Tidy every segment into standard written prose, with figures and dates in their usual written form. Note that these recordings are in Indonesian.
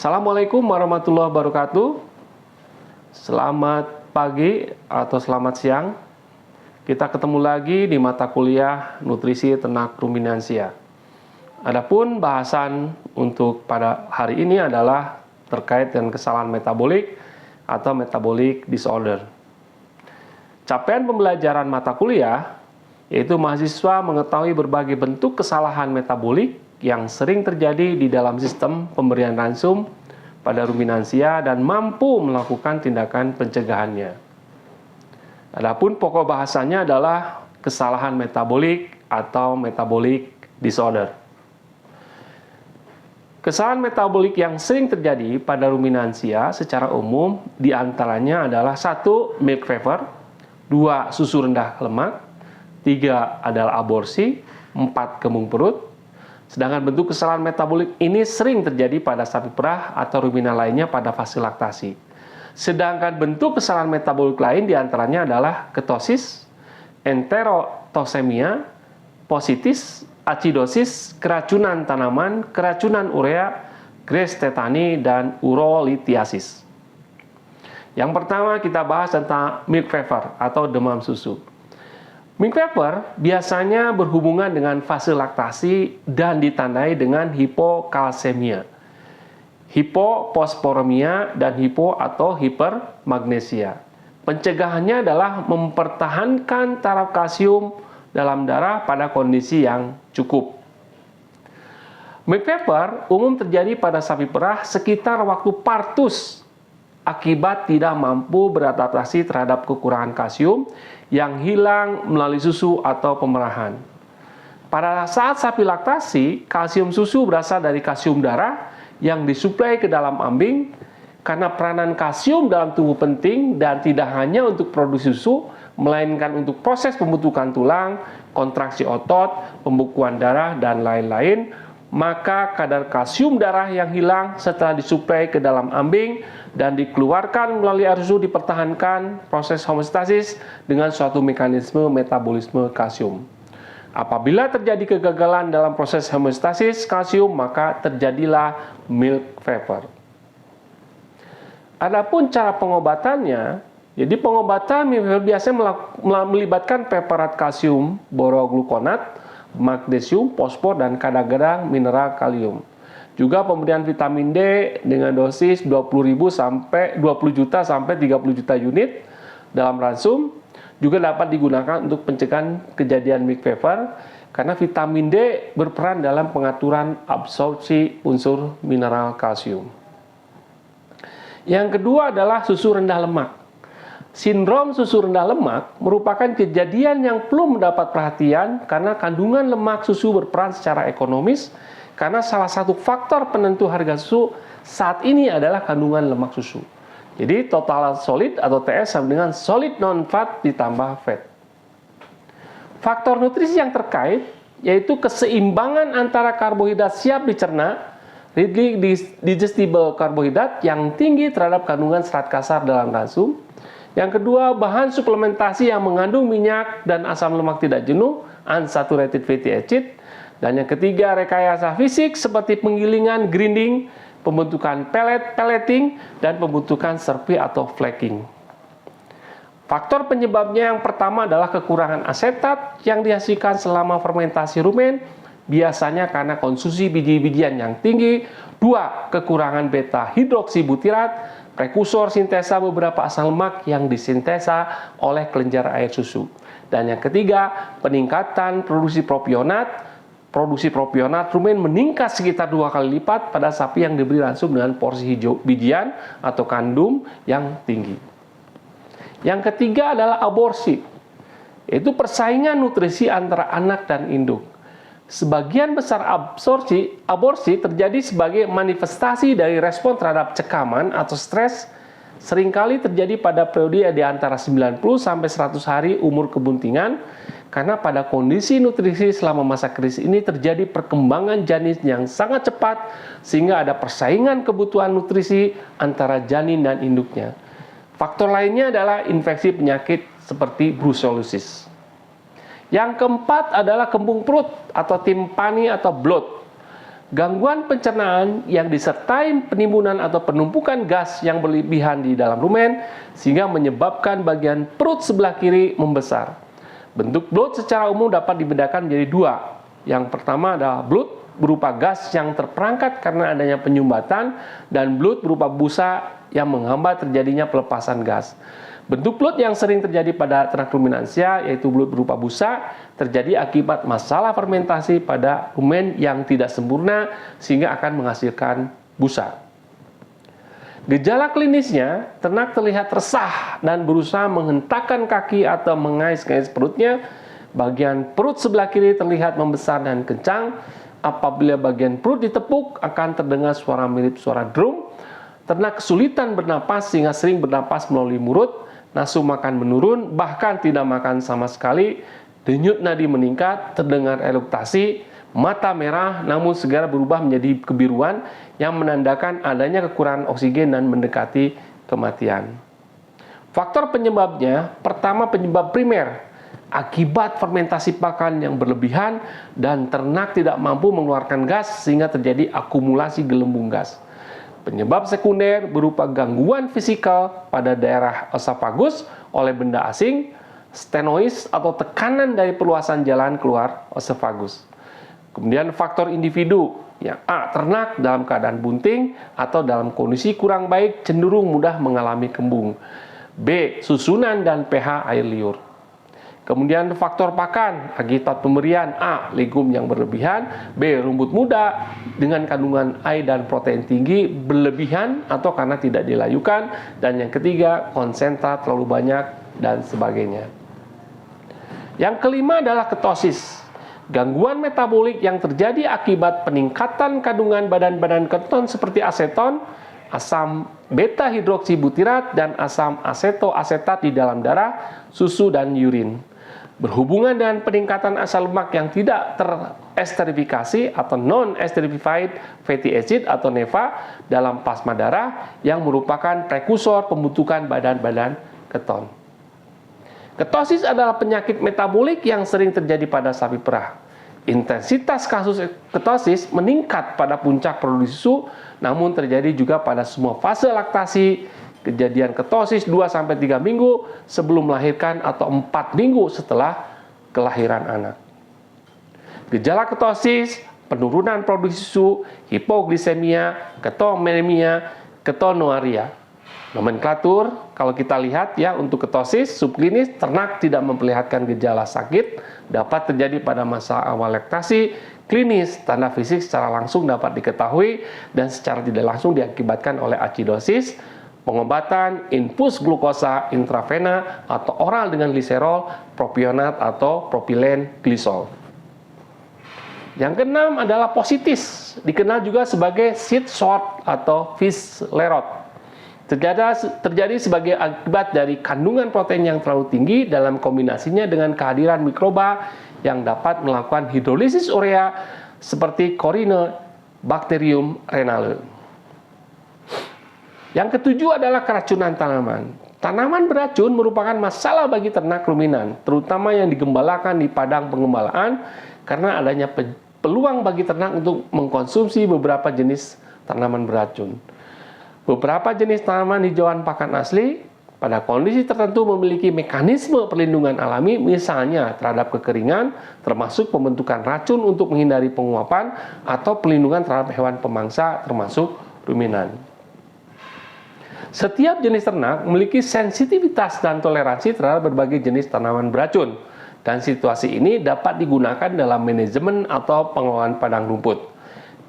Assalamualaikum warahmatullahi wabarakatuh. Selamat pagi atau selamat siang. Kita ketemu lagi di mata kuliah Nutrisi Ternak Ruminansia. Adapun bahasan untuk pada hari ini adalah terkait dengan kesalahan metabolik atau metabolic disorder. Capaian pembelajaran mata kuliah yaitu mahasiswa mengetahui berbagai bentuk kesalahan metabolik yang sering terjadi di dalam sistem pemberian ransum pada ruminansia dan mampu melakukan tindakan pencegahannya. Adapun pokok bahasanya adalah kesalahan metabolik atau metabolic disorder. Kesalahan metabolik yang sering terjadi pada ruminansia secara umum diantaranya adalah 1. Milk fever, 2. Susu rendah lemak, 3. adalah aborsi, 4. kembung perut. Sedangkan bentuk kesalahan metabolik ini sering terjadi pada sapi perah atau ruminan lainnya pada fase laktasi. Sedangkan bentuk kesalahan metabolik lain diantaranya adalah ketosis, enterotosemia, positis, acidosis, keracunan tanaman, keracunan urea, Graves tetani, dan urolithiasis. Yang pertama kita bahas tentang milk fever atau demam susu. Milk fever biasanya berhubungan dengan fase laktasi dan ditandai dengan hipokalsemia, hipoposporemia, dan hipo atau hipermagnesia. Pencegahannya adalah mempertahankan taraf kalsium dalam darah pada kondisi yang cukup. Milk fever umum terjadi pada sapi perah sekitar waktu partus akibat tidak mampu beradaptasi terhadap kekurangan kalsium yang hilang melalui susu atau pemerahan. Pada saat sapi laktasi, kalsium susu berasal dari kalsium darah yang disuplai ke dalam ambing karena peranan kalsium dalam tubuh penting dan tidak hanya untuk produksi susu, melainkan untuk proses pembentukan tulang, kontraksi otot, pembekuan darah, dan lain-lain. Maka kadar kalsium darah yang hilang setelah disuplai ke dalam ambing dan dikeluarkan melalui air susu dipertahankan proses homeostasis dengan suatu mekanisme metabolisme kalsium. Apabila terjadi kegagalan dalam proses homeostasis kalsium, maka terjadilah milk fever. Adapun cara pengobatannya, jadi pengobatan milk fever biasanya melibatkan preparat kalsium boroglukonat, magnesium, fosfor, dan kadang-kadang mineral kalium. Juga pemberian vitamin D dengan dosis 20 juta sampai 30 juta unit dalam ransum juga dapat digunakan untuk pencegahan kejadian milk fever karena vitamin D berperan dalam pengaturan absorpsi unsur mineral kalsium. Yang kedua adalah susu rendah lemak. Sindrom susu rendah lemak merupakan kejadian yang perlu mendapat perhatian karena kandungan lemak susu berperan secara ekonomis karena salah satu faktor penentu harga susu saat ini adalah kandungan lemak susu. Jadi total solid atau TS sama dengan solid non-fat ditambah fat. Faktor nutrisi yang terkait yaitu keseimbangan antara karbohidrat siap dicerna, readily digestible karbohidrat yang tinggi terhadap kandungan serat kasar dalam ransum. Yang kedua, bahan suplementasi yang mengandung minyak dan asam lemak tidak jenuh, unsaturated fatty acid. Dan yang ketiga, rekayasa fisik seperti penggilingan, grinding, pembentukan pelleting, dan pembentukan serpi atau flaking. Faktor penyebabnya yang pertama adalah kekurangan asetat yang dihasilkan selama fermentasi rumen, biasanya karena konsumsi biji-bijian yang tinggi. 2. Kekurangan beta hidroksibutirat, prekursor sintesa beberapa asam lemak yang disintesa oleh kelenjar air susu. Dan yang ketiga, peningkatan produksi propionat. Produksi propionat rumen meningkat sekitar 2 kali lipat pada sapi yang diberi ransum dengan porsi bijian atau kandum yang tinggi. Yang ketiga adalah aborsi, yaitu persaingan nutrisi antara anak dan induk. Sebagian besar aborsi terjadi sebagai manifestasi dari respon terhadap cekaman atau stres, seringkali terjadi pada periode di antara 90 sampai 100 hari umur kebuntingan karena pada kondisi nutrisi selama masa krisis ini terjadi perkembangan janin yang sangat cepat sehingga ada persaingan kebutuhan nutrisi antara janin dan induknya. Faktor lainnya adalah infeksi penyakit seperti brucellosis. Yang keempat adalah kembung perut atau timpani atau bloat. Gangguan pencernaan yang disertai penimbunan atau penumpukan gas yang berlebihan di dalam rumen sehingga menyebabkan bagian perut sebelah kiri membesar. Bentuk bloat secara umum dapat dibedakan menjadi dua. Yang pertama adalah bloat berupa gas yang terperangkat karena adanya penyumbatan dan bloat berupa busa yang menghambat terjadinya pelepasan gas. Bentuk bloat yang sering terjadi pada ternak ruminansia, yaitu bloat berupa busa, terjadi akibat masalah fermentasi pada rumen yang tidak sempurna sehingga akan menghasilkan busa. Gejala klinisnya, ternak terlihat resah dan berusaha menghentakkan kaki atau mengais-ngais perutnya. Bagian perut sebelah kiri terlihat membesar dan kencang. Apabila bagian perut ditepuk, akan terdengar suara mirip suara drum. Ternak kesulitan bernapas sehingga sering bernapas melalui mulut. Nafsu makan menurun, bahkan tidak makan sama sekali. Denyut nadi meningkat, terdengar eruktasi, mata merah namun segera berubah menjadi kebiruan yang menandakan adanya kekurangan oksigen dan mendekati kematian. Faktor penyebabnya, pertama penyebab primer, akibat fermentasi pakan yang berlebihan dan ternak tidak mampu mengeluarkan gas sehingga terjadi akumulasi gelembung gas. Penyebab sekunder berupa gangguan fisikal pada daerah esofagus oleh benda asing, stenosis atau tekanan dari perluasan jalan keluar esofagus. Kemudian faktor individu, yang A. Ternak dalam keadaan bunting atau dalam kondisi kurang baik cenderung mudah mengalami kembung. B. Susunan dan pH air liur. Kemudian faktor pakan, akibat pemberian A. Legum yang berlebihan, B. Rumput muda dengan kandungan air dan protein tinggi berlebihan atau karena tidak dilayukan, dan yang ketiga konsentrat terlalu banyak dan sebagainya. Yang kelima adalah ketosis, gangguan metabolik yang terjadi akibat peningkatan kandungan badan-badan keton seperti aseton, asam beta hidroksibutirat, dan asam asetoasetat di dalam darah, susu, dan urin. Berhubungan dengan peningkatan asam lemak yang tidak teresterifikasi atau non-esterified fatty acid atau NEFA dalam plasma darah yang merupakan prekursor pembentukan badan-badan keton. Ketosis adalah penyakit metabolik yang sering terjadi pada sapi perah. Intensitas kasus ketosis meningkat pada puncak produksi susu, namun terjadi juga pada semua fase laktasi. Kejadian ketosis 2-3 minggu sebelum melahirkan atau 4 minggu setelah kelahiran anak. Gejala ketosis, penurunan produksi susu, hipoglisemia, ketonemia, ketonuria. Nomenklatur, kalau kita lihat ya untuk ketosis subklinis, ternak tidak memperlihatkan gejala sakit, dapat terjadi pada masa awal laktasi. Klinis, tanda fisik secara langsung dapat diketahui dan secara tidak langsung diakibatkan oleh acidosis. Pengobatan infus glukosa intravena atau oral dengan gliserol, propionat atau propilen glisol. Yang keenam adalah positis, dikenal juga sebagai seed sort atau fish lerot. Terjadi sebagai akibat dari kandungan protein yang terlalu tinggi dalam kombinasinya dengan kehadiran mikroba yang dapat melakukan hidrolisis urea seperti Corynebacterium renale. Yang ketujuh adalah keracunan tanaman. Tanaman beracun merupakan masalah bagi ternak ruminan, terutama yang digembalakan di padang pengembalaan, karena adanya peluang bagi ternak untuk mengkonsumsi beberapa jenis tanaman beracun. Beberapa jenis tanaman hijauan pakan asli pada kondisi tertentu memiliki mekanisme perlindungan alami, misalnya terhadap kekeringan, termasuk pembentukan racun untuk menghindari penguapan, atau perlindungan terhadap hewan pemangsa, termasuk ruminan. Setiap jenis ternak memiliki sensitivitas dan toleransi terhadap berbagai jenis tanaman beracun, dan situasi ini dapat digunakan dalam manajemen atau pengelolaan padang rumput.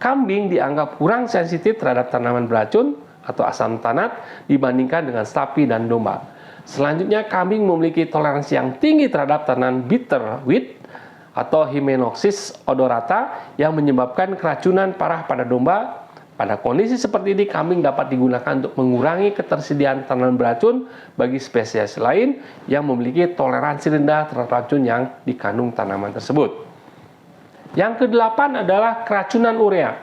Kambing dianggap kurang sensitif terhadap tanaman beracun atau asam tanat dibandingkan dengan sapi dan domba. Selanjutnya, kambing memiliki toleransi yang tinggi terhadap tanaman bitter weed atau Hymenopsis odorata yang menyebabkan keracunan parah pada domba. Pada kondisi seperti ini, kambing dapat digunakan untuk mengurangi ketersediaan tanaman beracun bagi spesies lain yang memiliki toleransi rendah terhadap racun yang dikandung tanaman tersebut. Yang kedelapan adalah keracunan urea.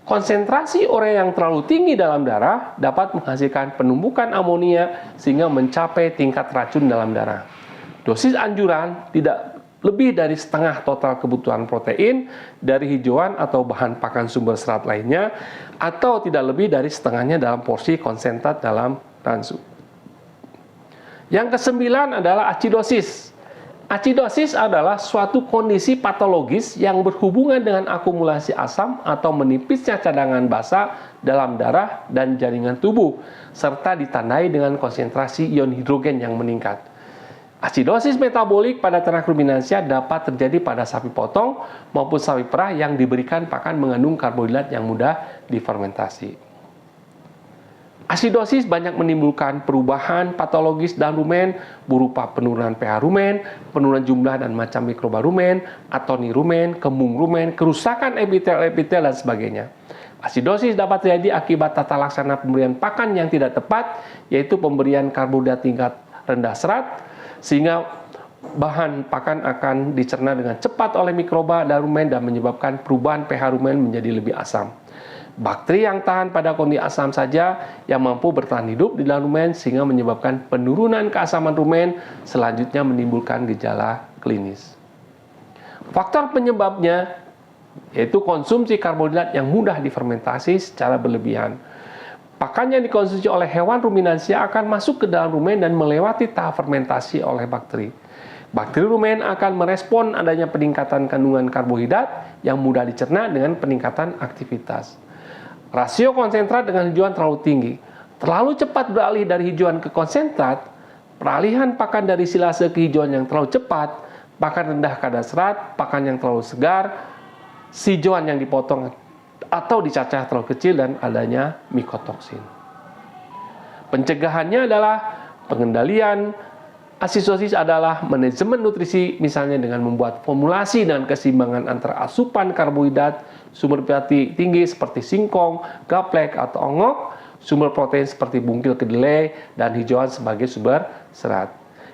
Konsentrasi urea yang terlalu tinggi dalam darah dapat menghasilkan penumpukan amonia sehingga mencapai tingkat racun dalam darah. Dosis anjuran tidak lebih dari setengah total kebutuhan protein dari hijauan atau bahan pakan sumber serat lainnya, atau tidak lebih dari setengahnya dalam porsi konsentrat dalam ransum. Yang kesembilan adalah acidosis. Acidosis adalah suatu kondisi patologis yang berhubungan dengan akumulasi asam atau menipisnya cadangan basa dalam darah dan jaringan tubuh, serta ditandai dengan konsentrasi ion hidrogen yang meningkat. Acidosis metabolik pada ternak ruminansia dapat terjadi pada sapi potong maupun sapi perah yang diberikan pakan mengandung karbohidrat yang mudah difermentasi. Asidosis banyak menimbulkan perubahan patologis dalam rumen berupa penurunan pH rumen, penurunan jumlah dan macam mikroba rumen, atoni rumen, kembung rumen, kerusakan epitel-epitel, dan sebagainya. Asidosis dapat terjadi akibat tata laksana pemberian pakan yang tidak tepat, yaitu pemberian karbohidrat tingkat rendah serat, sehingga bahan pakan akan dicerna dengan cepat oleh mikroba dan rumen dan menyebabkan perubahan pH rumen menjadi lebih asam. Bakteri yang tahan pada kondisi asam saja yang mampu bertahan hidup di dalam rumen sehingga menyebabkan penurunan keasaman rumen, selanjutnya menimbulkan gejala klinis. Faktor penyebabnya yaitu konsumsi karbohidrat yang mudah difermentasi secara berlebihan. Pakan yang dikonsumsi oleh hewan ruminansia akan masuk ke dalam rumen dan melewati tahap fermentasi oleh bakteri. Bakteri rumen akan merespon adanya peningkatan kandungan karbohidrat yang mudah dicerna dengan peningkatan aktivitas. Rasio konsentrat dengan hijauan terlalu tinggi. Terlalu cepat beralih dari hijauan ke konsentrat, peralihan pakan dari silase ke hijauan yang terlalu cepat, pakan rendah kadar serat, pakan yang terlalu segar, hijauan yang dipotong atau dicacah terlalu kecil, dan adanya mikotoksin. Pencegahannya adalah pengendalian asidosis adalah manajemen nutrisi, misalnya dengan membuat formulasi dan keseimbangan antara asupan karbohidrat, sumber protein tinggi seperti singkong, gaplek atau ongok, sumber protein seperti bungkil kedelai, dan hijauan sebagai sumber serat.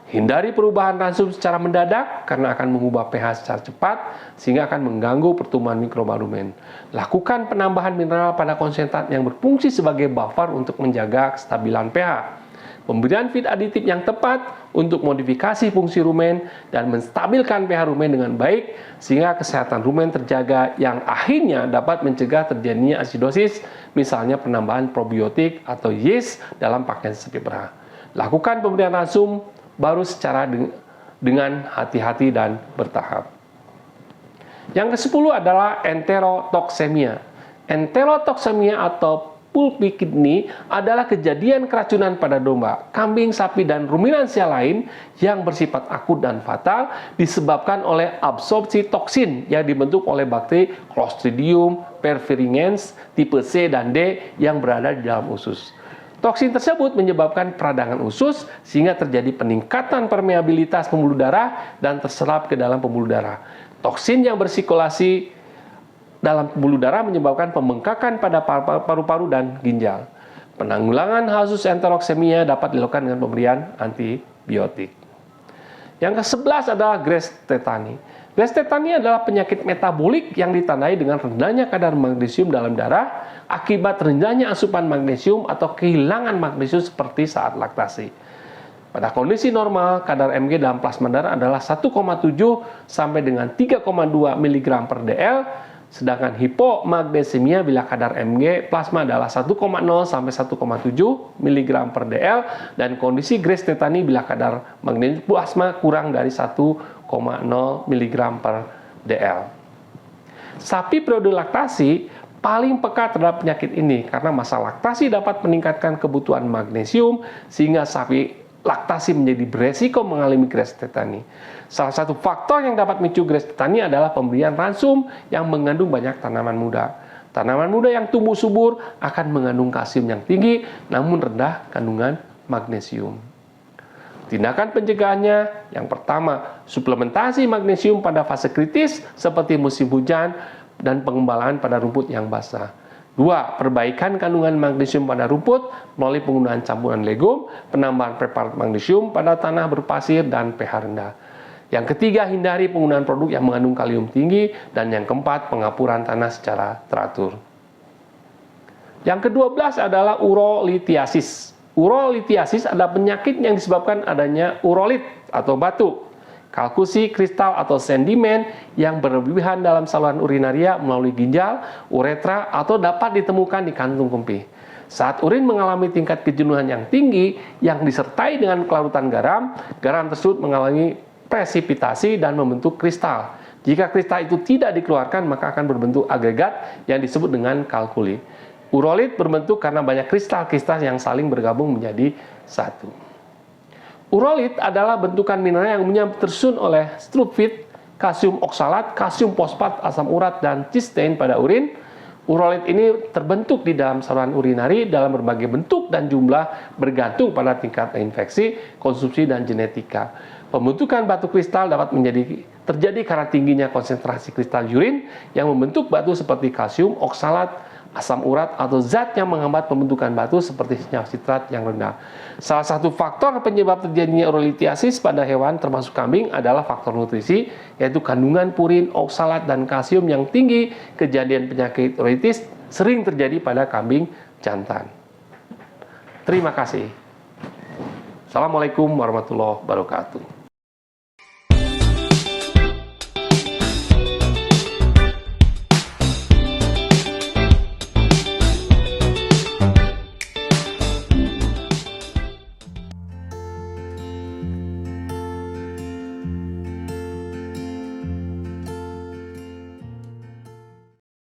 Hindari perubahan ransum secara mendadak karena akan mengubah pH secara cepat sehingga akan mengganggu pertumbuhan mikroba rumen. Lakukan penambahan mineral pada konsentrat yang berfungsi sebagai buffer untuk menjaga kestabilan pH. Pemberian feed aditif yang tepat untuk modifikasi fungsi rumen dan menstabilkan pH rumen dengan baik sehingga kesehatan rumen terjaga yang akhirnya dapat mencegah terjadinya asidosis, misalnya penambahan probiotik atau yeast dalam pakaian sapi perah. Lakukan pemberian ransum baru secara dengan hati-hati dan bertahap. Yang ke-10 adalah enterotoksemia. Enterotoksemia atau pulpi kidney adalah kejadian keracunan pada domba, kambing, sapi, dan ruminansia lain yang bersifat akut dan fatal disebabkan oleh absorpsi toksin yang dibentuk oleh bakteri Clostridium perfringens tipe C dan D yang berada di dalam usus. Toksin tersebut menyebabkan peradangan usus sehingga terjadi peningkatan permeabilitas pembuluh darah dan terserap ke dalam pembuluh darah. Toksin yang bersirkulasi dalam pembuluh darah menyebabkan pembengkakan pada paru-paru dan ginjal. Penanggulangan kasus enteroksemia dapat dilakukan dengan pemberian antibiotik. Yang ke-11 adalah Graves tetani. Graves tetani adalah penyakit metabolik yang ditandai dengan rendahnya kadar magnesium dalam darah akibat rendahnya asupan magnesium atau kehilangan magnesium seperti saat laktasi. Pada kondisi normal, kadar Mg dalam plasma darah adalah 1,7 sampai dengan 3,2 mg per dl, sedangkan hipomagnesemia bila kadar Mg plasma adalah 1,0 sampai 1,7 mg per dl, dan kondisi Graves tetani bila kadar magnesium plasma kurang dari 1,0 mg per dl. Sapi periode laktasi paling peka terhadap penyakit ini karena masa laktasi dapat meningkatkan kebutuhan magnesium sehingga sapi laktasi menjadi beresiko mengalami Graves tetani. Salah satu faktor yang dapat memicu Graves tetani adalah pemberian ransum yang mengandung banyak tanaman muda. Tanaman muda yang tumbuh subur akan mengandung kalsium yang tinggi namun rendah kandungan magnesium. Tindakan pencegahannya, yang pertama, suplementasi magnesium pada fase kritis seperti musim hujan dan pengembalaan pada rumput yang basah. 2. Perbaikan kandungan magnesium pada rumput melalui penggunaan campuran legum, penambahan preparat magnesium pada tanah berpasir dan pH rendah. Yang ketiga, hindari penggunaan produk yang mengandung kalium tinggi. Dan yang keempat, pengapuran tanah secara teratur. Yang ke-12 adalah urolithiasis. Urolithiasis adalah penyakit yang disebabkan adanya urolit atau batu kalkusi, kristal, atau sedimen yang berlebihan dalam saluran urinaria melalui ginjal, uretra, atau dapat ditemukan di kantung kemih. Saat urin mengalami tingkat kejenuhan yang tinggi yang disertai dengan kelarutan garam, garam tersebut mengalami presipitasi dan membentuk kristal. Jika kristal itu tidak dikeluarkan, maka akan berbentuk agregat yang disebut dengan kalkuli. Urolit berbentuk karena banyak kristal-kristal yang saling bergabung menjadi satu. Urolit adalah bentukan mineral yang umumnya tersusun oleh sulfit, kalsium oksalat, kalsium fosfat, asam urat, dan cysteine pada urin. Urolit ini terbentuk di dalam saluran urinari dalam berbagai bentuk dan jumlah bergantung pada tingkat infeksi, konsumsi, dan genetika. Pembentukan batu kristal dapat terjadi karena tingginya konsentrasi kristal urin yang membentuk batu seperti kalsium oksalat, asam urat, atau zat yang menghambat pembentukan batu seperti senyawa sitrat yang rendah. Salah satu faktor penyebab terjadinya urolitiasis pada hewan termasuk kambing adalah faktor nutrisi, yaitu kandungan purin, oksalat, dan kalsium yang tinggi. Kejadian penyakit urolitis sering terjadi pada kambing jantan. Terima kasih. Assalamualaikum warahmatullahi wabarakatuh.